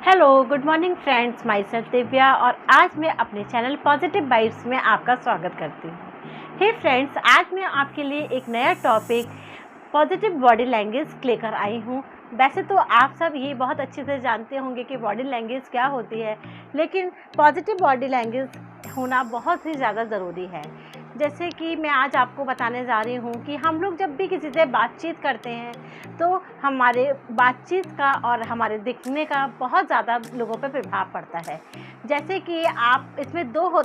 Hello, good morning friends, my self Divya और आज मैं अपने चैनल पॉजिटिव वाइब्स में आपका स्वागत करती हूँ। हे फ्रेंड्स, आज मैं आपके लिए एक नया टॉपिक पॉजिटिव बॉडी लैंग्वेज लेकर आई हूँ। वैसे तो आप सब ये बहुत अच्छे से जानते होंगे कि बॉडी लैंग्वेज क्या होती है, लेकिन पॉजिटिव बॉडी लैंग्वेज होना बहुत ही ज़्यादा ज़रूरी है। जैसे कि मैं आज आपको बताने जा रही हूँ कि हम लोग जब भी किसी से बातचीत करते हैं तो हमारे बातचीत का और हमारे दिखने का बहुत ज़्यादा लोगों पर प्रभाव पड़ता है। जैसे कि आप इसमें दो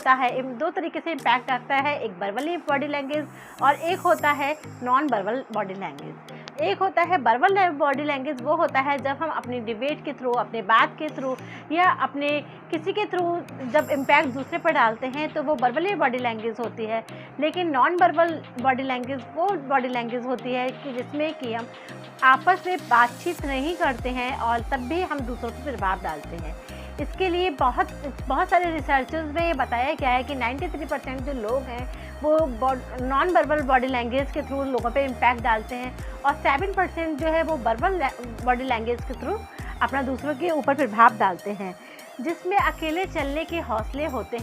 तरीके से इम्पैक्ट आता है, एक वर्बली बॉडी लैंग्वेज और एक होता है नॉन वर्बल बॉडी लैंग्वेज। एक होता है वर्बल बॉडी लैंग्वेज, वो होता है जब हम अपनी डिबेट के थ्रू, अपने बात के थ्रू या अपने किसी के थ्रू जब इम्पैक्ट दूसरे पर डालते हैं तो वो वर्बली बॉडी लैंग्वेज होती है। लेकिन नॉन वर्बल बॉडी लैंग्वेज वो बॉडी लैंग्वेज होती है कि जिसमें कि हम आपस में बातचीत नहीं करते हैं और तब भी हम दूसरों पर प्रभाव डालते हैं। इसके लिए बहुत सारे रिसर्चर्स में ये बताया गया है कि 93% जो लोग हैं वो नॉन वर्बल बॉडी लैंग्वेज के थ्रू लोगों पे इम्पैक्ट डालते हैं और 7% जो है वो वर्बल बॉडी लैंग्वेज के थ्रू अपना दूसरों के ऊपर प्रभाव डालते हैं। जिसमें अकेले चलने के हौसले होते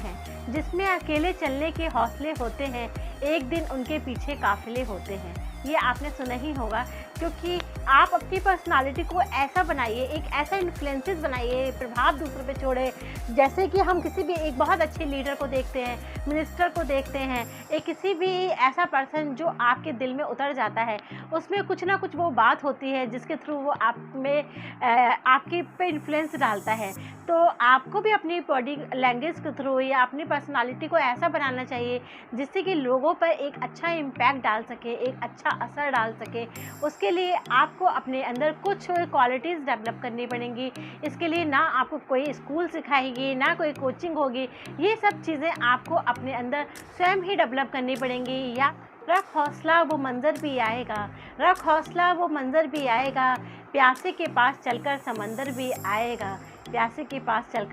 हैं, एक दिन उनके पीछे काफिले होते हैं। ये आपने सुना ही होगा, क्योंकि आप अपनी पर्सनालिटी को ऐसा बनाइए, एक ऐसा इन्फ्लुएंसेस बनाइए, प्रभाव दूसरों पे छोड़े। जैसे कि हम किसी भी एक बहुत अच्छे लीडर को देखते हैं, मिनिस्टर को देखते हैं, एक किसी भी ऐसा पर्सन जो आपके दिल में उतर जाता है, उसमें कुछ ना कुछ वो बात होती है जिसके थ्रू वो आपके पे इन्फ्लुएंस डालता है। तो आपको भी अपनी बॉडी लैंग्वेज के थ्रू या अपनी पर्सनालिटी को ऐसा बनाना चाहिए जिससे कि लोगों पर एक अच्छा इम्पैक्ट डाल सके, एक अच्छा असर डाल सके। उसके लिए आपको अपने अंदर कुछ क्वालिटीज़ डेवलप करनी पड़ेंगी। इसके लिए ना आपको कोई स्कूल सिखाएगी, ना कोई कोचिंग होगी, ये सब चीज़ें आपको अपने अंदर स्वयं ही डेवलप करनी पड़ेंगी। या रख हौसला वो मंज़र भी आएगा, प्यासे के पास चलकर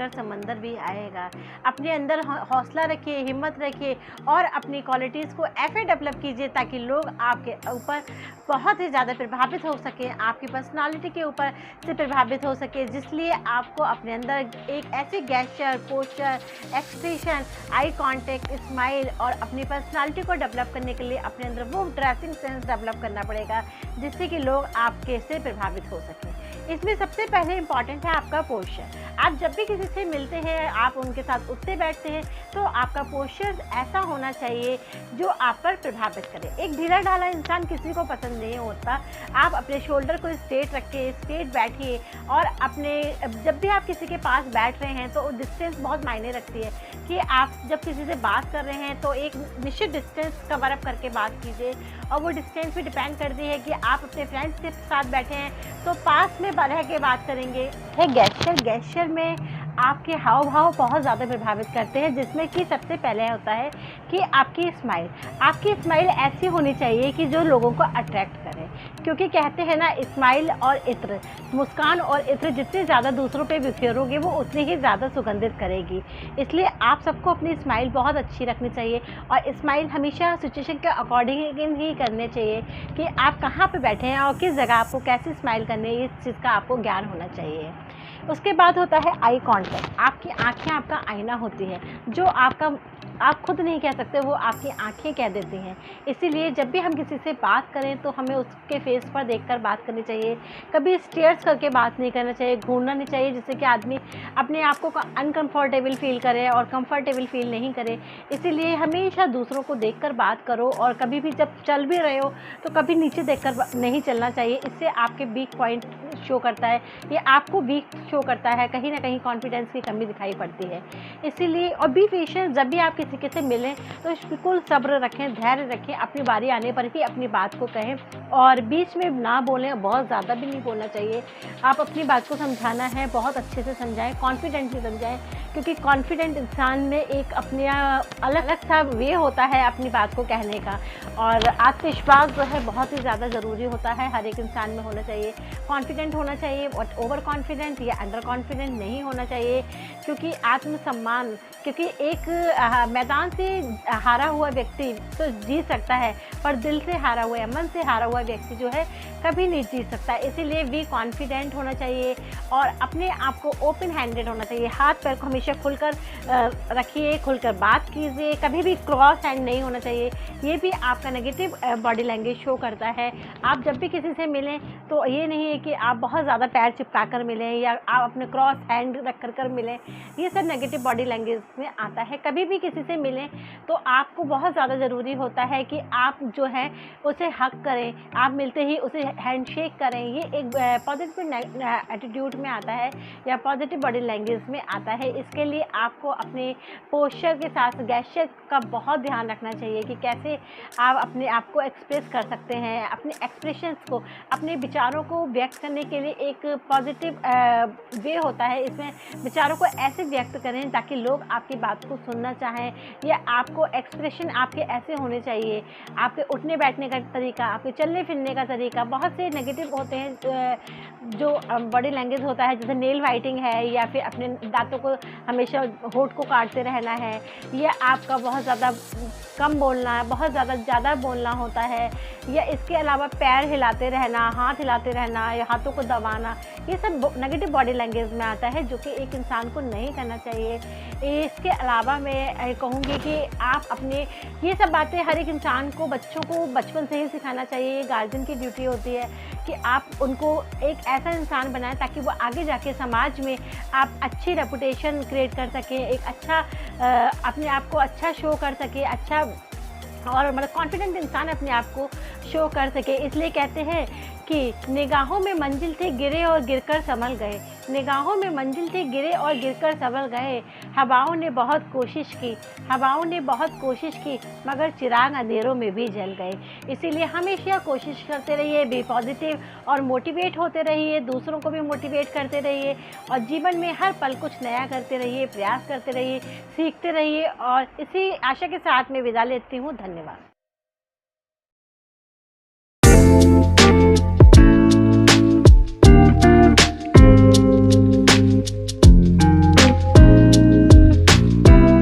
समंदर भी आएगा। अपने अंदर हौसला रखिए, हिम्मत रखिए और अपनी क्वालिटीज़ को ऐसे डेवलप कीजिए ताकि लोग आपके ऊपर बहुत ही ज़्यादा प्रभावित हो सकें, आपकी पर्सनालिटी के ऊपर से प्रभावित हो सके। जिसलिए आपको अपने अंदर एक ऐसे gesture, posture, expression, eye contact, smile और अपनी पर्सनालिटी को डेवलप करने के लिए अपने अंदर वो ड्रेसिंग सेंस डेवलप करना पड़ेगा जिससे कि लोग आपके से प्रभावित हो सकें। इसमें सबसे पहले इम्पॉर्टेंट है आपका पोस्चर। आप जब भी किसी से मिलते हैं, आप उनके साथ उठते बैठते हैं, तो आपका पोस्चर ऐसा होना चाहिए जो आप पर प्रभावित करे। एक ढीला ढाला इंसान किसी को पसंद नहीं होता। आप अपने शोल्डर को स्ट्रेट रखिए, स्ट्रेट बैठिए और जब भी आप किसी के पास बैठ रहे हैं तो डिस्टेंस बहुत मायने रखती है कि आप जब किसी से बात कर रहे हैं तो एक निश्चित डिस्टेंस कवर अप करके बात कीजिए। और वो डिस्टेंस भी डिपेंड करती है कि आप अपने फ्रेंड्स के साथ बैठे हैं तो पास में रह के बात करेंगे। है गेस्चर में आपके हाव भाव बहुत ज़्यादा प्रभावित करते हैं, जिसमें कि सबसे पहले होता है कि आपकी स्माइल ऐसी होनी चाहिए कि जो लोगों को अट्रैक्ट करे। क्योंकि कहते हैं ना, स्माइल और इत्र, मुस्कान और इत्र जितने ज़्यादा दूसरों पे बिखेरोगे वो उतनी ही ज़्यादा सुगंधित करेगी। इसलिए आप सबको अपनी स्माइल बहुत अच्छी रखनी चाहिए और स्माइल हमेशा सिचुएशन के अकॉर्डिंग ही करने चाहिए कि आप कहाँ पे बैठे हैं और किस जगह आपको कैसे स्माइल करनी है, इस चीज़ का आपको ज्ञान होना चाहिए। उसके बाद होता है आई कॉन्टैक्ट। आपकी आँखें आपका आईना होती है, जो आप खुद नहीं कह सकते, वो आपकी आंखें कह देती हैं। इसीलिए जब भी हम किसी से बात करें तो हमें उसके फेस पर देखकर बात करनी चाहिए। कभी स्टेयर्स करके बात नहीं करना चाहिए, घूरना नहीं चाहिए जिससे कि आदमी अपने आप को अनकंफर्टेबल फील करे और कंफर्टेबल फील नहीं करे। इसीलिए हमेशा दूसरों को देखकर बात करो और कभी भी जब चल भी रहे हो तो कभी नीचे देखकर नहीं चलना चाहिए। इससे आपके वीक पॉइंट शो करता है, ये आपको वीक शो करता है, कहीं ना कहीं कॉन्फिडेंस की कमी दिखाई पड़ती है। इसीलिए और बी पेशेंट, जब भी आप किसी के से मिलें तो बिल्कुल सब्र रखें, धैर्य रखें, अपनी बारी आने पर ही अपनी बात को कहें और बीच में ना बोलें, बहुत ज़्यादा भी नहीं बोलना चाहिए। आप अपनी बात को समझाना है, बहुत अच्छे से समझाएं, कॉन्फिडेंटली समझाएं, क्योंकि कॉन्फिडेंट इंसान में एक अपने अलग सा वे होता है अपनी बात को कहने का। और आत्मविश्वास जो है बहुत ही ज़्यादा ज़रूरी होता है, हर एक इंसान में होना चाहिए। कॉन्फिडेंट कॉन्फिडेंट होना चाहिए, बट ओवर कॉन्फिडेंट या अंडर कॉन्फिडेंट नहीं होना चाहिए, क्योंकि आत्मसम्मान, क्योंकि एक मैदान से हारा हुआ व्यक्ति तो जीत सकता है, पर दिल से हारा हुआ या मन से हारा हुआ व्यक्ति जो है कभी नहीं जीत सकता। इसीलिए वी कॉन्फिडेंट होना चाहिए और अपने आप को ओपन हैंडेड होना चाहिए। हाथ पैर को हमेशा खुलकर रखिए, खुलकर बात कीजिए, कभी भी क्रॉस हैंड नहीं होना चाहिए। ये भी आपका नेगेटिव बॉडी लैंग्वेज शो करता है। आप जब भी किसी से मिलें तो ये नहीं है कि आप बहुत ज़्यादा पैर चिपका कर मिलें या आप अपने क्रॉस हैंड रख कर मिलें, ये सब नेगेटिव बॉडी लैंग्वेज में आता है। कभी भी किसी से मिलें तो आपको बहुत ज़्यादा ज़रूरी होता है कि आप जो है उसे हग करें, आप मिलते ही उसे हैंडशेक करें। ये एक पॉजिटिव एटीट्यूड में आता है या पॉजिटिव बॉडी लैंग्वेज में आता है। इसके लिए आपको अपने पोस्चर के साथ गेस्चर का बहुत ध्यान रखना चाहिए कि कैसे आप अपने आप को एक्सप्रेस कर सकते हैं। अपने एक्सप्रेशंस को, अपने विचारों को व्यक्त करने के लिए एक पॉजिटिव वे होता है। इसमें विचारों को ऐसे व्यक्त करें ताकि लोग आपकी बात को सुनना चाहें, या आपको एक्सप्रेशन आपके ऐसे होने चाहिए, आपके उठने बैठने का तरीका, आपके चलने फिरने का तरीका। बहुत से नेगेटिव होते हैं जो बॉडी लैंग्वेज होता है, जैसे नेल बाइटिंग है, या फिर अपने दांतों को हमेशा होंठ को काटते रहना है, या आपका बहुत ज़्यादा कम बोलना है, बहुत ज़्यादा बोलना होता है, या इसके अलावा पैर हिलाते रहना, हाथ हिलाते रहना या हाथों को दबाना, ये सब नेगेटिव बॉडी लैंग्वेज में आता है जो कि एक इंसान को नहीं करना चाहिए। इसके अलावा मैं कहूँगी कि आप अपने ये सब बातें हर एक इंसान को, बच्चों को बचपन से ही सिखाना चाहिए। गार्जियन की ड्यूटी होती है कि आप उनको एक ऐसा इंसान बनाएं ताकि वो आगे जाके समाज में आप अच्छी रेपुटेशन क्रिएट कर सकें, एक अच्छा अपने आप को अच्छा शो कर सके, अच्छा और मतलब कॉन्फिडेंट इंसान अपने आप को शो कर सके। इसलिए कहते हैं कि निगाहों में मंजिल थे, गिरे और गिरकर संभल गए। निगाहों में मंजिल थे, गिरे और गिरकर संभल गए। हवाओं ने बहुत कोशिश की, हवाओं ने बहुत कोशिश की, मगर चिराग अंधेरों में भी जल गए। इसीलिए हमेशा कोशिश करते रहिए, बी पॉजिटिव और मोटिवेट होते रहिए, दूसरों को भी मोटिवेट करते रहिए और जीवन में हर पल कुछ नया करते रहिए, प्रयास करते रहिए, सीखते रहिए। और इसी आशा के साथ मैं विदा लेती हूँ। धन्यवाद।